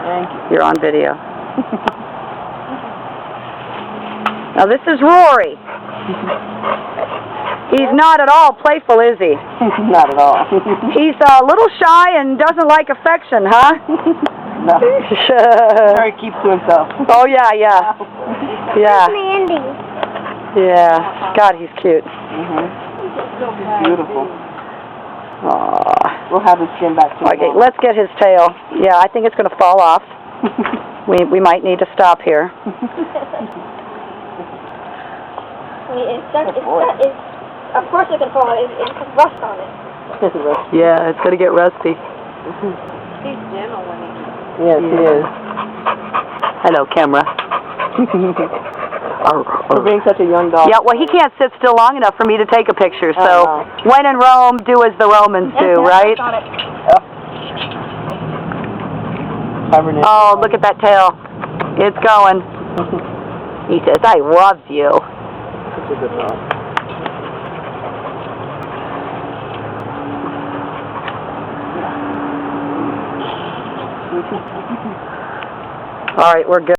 Thank you. You're on video. Now this is Rory. He's not at all playful, is he? Not at all. He's a little shy and doesn't like affection, huh? No. Rory keeps to himself. Oh, yeah, yeah. Yeah. Mandy. Yeah. God, he's cute. He's beautiful. Aww. We'll have his skin back to Okay, let's get his tail. Yeah, I think it's going to fall off. We might need to stop here. Of course it can fall. It can rust on it. Yeah, it's going to get rusty. He's gentle when he... Yes, he is. Hello, camera. For being such a young dog. Yeah, well, he can't sit still long enough for me to take a picture, so when in Rome, do as the Romans do, right? Yep. Oh, look at that tail. It's going. He says, I love you. Such a good dog. All right, we're good.